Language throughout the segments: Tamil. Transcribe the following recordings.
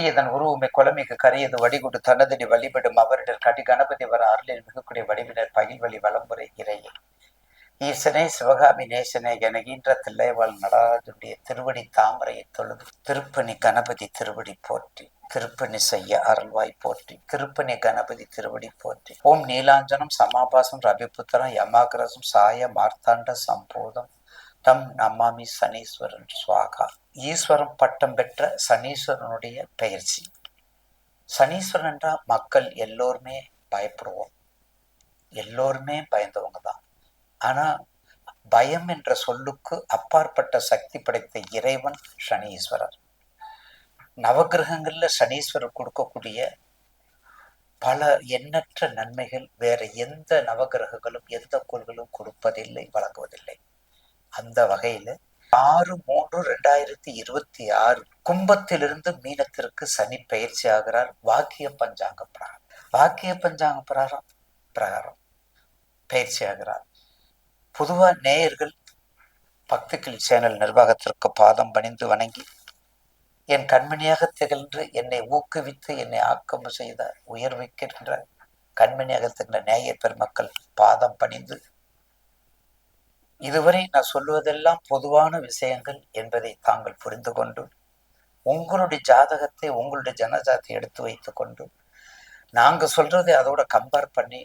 கொடியதன் உருவமை குலமிகு கரியது வடிகுடு தனதடி வழிபடும் அவரிடர் கடி கணபதி வர அருளில் மிகக்கூடிய வடிவினர் பகில் வழி வளம்புரை இறையே ஈசனே சிவகாமி நேசனே எனகின்ற தில்லைவாழ் நடராஜனுடைய திருவடி தாமரையை தொழுது திருப்பணி கணபதி திருவடி போற்றி திருப்பணி செய்ய அருள்வாய் போற்றி திருப்பணி கணபதி திருவடி போற்றி ஓம் நீலாஞ்சனம் சமாபாசம் ரவிபுத்திரம் யமாகிரசம் சாய மார்த்தாண்ட சம்போதம் தம் நமாமி சனீஸ்வரன் சுவாகா. ஈஸ்வரம் பட்டம் பெற்ற சனீஸ்வரனுடைய பயிற்சி. சனீஸ்வரன் என்றால் மக்கள் எல்லோருமே பயப்படுவோம், எல்லோருமே பயந்தவங்க தான். ஆனா பயம் என்ற சொல்லுக்கு அப்பாற்பட்ட சக்தி படைத்த இறைவன் சனீஸ்வரர். நவகிரகங்கள்ல சனீஸ்வரர் கொடுக்கக்கூடிய பல எண்ணற்ற நன்மைகள் வேற எந்த நவகிரகங்களும் எந்த கோள்களும் கொடுப்பதில்லை, வழங்குவதில்லை. அந்த வகையில 6/3/2026 கும்பத்திலிருந்து மீனத்திற்கு சனி பயிற்சி ஆகிறார். வாக்கிய பஞ்சாங்க பிரகாரம் பயிற்சி ஆகிறார். பொதுவா நேயர்கள் பக்திகள் சேனல் நிர்வாகத்திற்கு பாதம் பணிந்து வணங்கி என் கண்மணியாக திகழ்ந்து என்னை ஊக்குவித்து என்னை ஆக்கம் செய்த உயர்விக்கின்ற கண்மணியாக திகழ்ந்த நேயர் பெருமக்கள் பாதம் பணிந்து, இதுவரை நான் சொல்லுவதெல்லாம் பொதுவான விஷயங்கள் என்பதை தாங்கள் புரிந்து கொண்டு உங்களுடைய ஜாதகத்தை உங்களுடைய ஜனஜாத்தை எடுத்து வைத்து கொண்டு நாங்க சொல்றதை அதோட கம்பேர் பண்ணி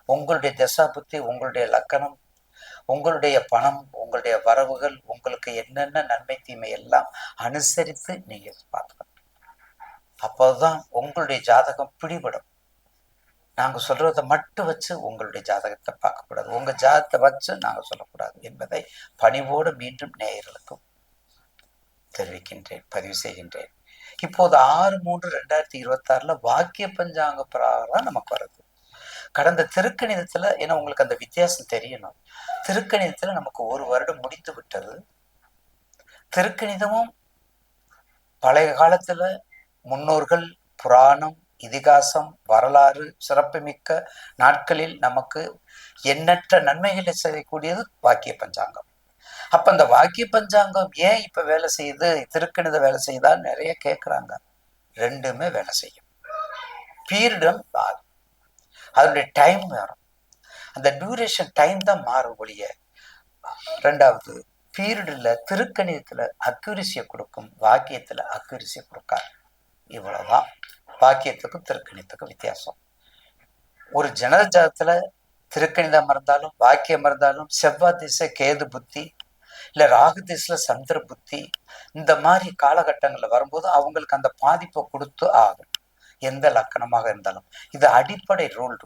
உங்களுடைய தசா புத்தி, உங்களுடைய லக்கணம், உங்களுடைய பணம், உங்களுடைய வரவுகள், உங்களுக்கு என்னென்ன நன்மை தீமை எல்லாம் அனுசரித்து நீங்க பார்த்துக்கணும். அப்போதுதான் உங்களுடைய ஜாதகம் பிடிபடும். நாங்க சொல்றதை மட்டும் வச்சு உங்களுடைய ஜாதகத்தை பார்க்கக்கூடாது, உங்க ஜாதகத்தை வச்சு நாங்க சொல்லக்கூடாது என்பதை பணிவோடு மீண்டும் நேயர்களுக்கும் தெரிவிக்கின்றேன், பதிவு செய்கின்றேன். இப்போது 6/3/2026 வாக்கிய பஞ்சாங்க பிரகாரம் நமக்கு வருது. கடந்த திருக்கணிதத்துல, ஏன்னா உங்களுக்கு அந்த வித்தியாசம் தெரியணும், திருக்கணிதத்துல நமக்கு 1 வருடம் முடிந்து விட்டது. திருக்கணிதமும் பழைய காலத்துல முன்னோர்கள் புராணம், இதிகாசம், வரலாறு சிறப்புமிக்க நாட்களில் நமக்கு எண்ணற்ற நன்மைகளை செய்யக்கூடியது வாக்கிய பஞ்சாங்கம். அப்ப அந்த வாக்கிய பஞ்சாங்கம் ஏன் இப்ப வேலை செய்யுது, திருக்கணித வேலை செய்தா நிறைய கேட்குறாங்க. ரெண்டுமே வேலை செய்யும். பீரியடும் மாறும், அதனுடைய டைம் மாறும், அந்த டியூரேஷன் டைம் தான் மாறும் ஒழிய. ரெண்டாவது, பீரியட்ல திருக்கணிதத்துல அக்யூரிசியை கொடுக்கும், வாக்கியத்துல அக்யூரிசியை கொடுக்காது. இவ்வளவுதான் வாக்கியத்துக்கும் திருக்கணிதத்துக்கும் வித்தியாசம். ஒரு ஜனஜாதத்துல திருக்கணிதம் இருந்தாலும் வாக்கியம் இருந்தாலும் செவ்வாய் திசை கேது புத்தி, இல்ல ராகு திசையில சந்திர புத்தி, இந்த மாதிரி காலகட்டங்கள்ல வரும்போது அவங்களுக்கு அந்த பாதிப்பை கொடுத்து ஆகும், எந்த லக்கணமாக இருந்தாலும். இது அடிப்படை ரூல்.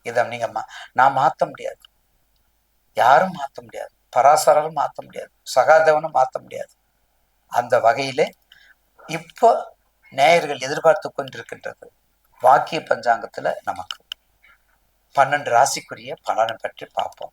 இதை நீங்க நான் மாற்ற முடியாது, யாரும் மாற்ற முடியாது, பராசரரும் மாற்ற முடியாது, சகாதேவனும் மாற்ற முடியாது. அந்த வகையிலே இப்போ நேயர்கள் எதிர்பார்த்து கொண்டிருக்கின்றது வாக்கிய பஞ்சாங்கத்துல நமக்கு 12 ராசிக்குரிய பலனை பற்றி பார்ப்போம்.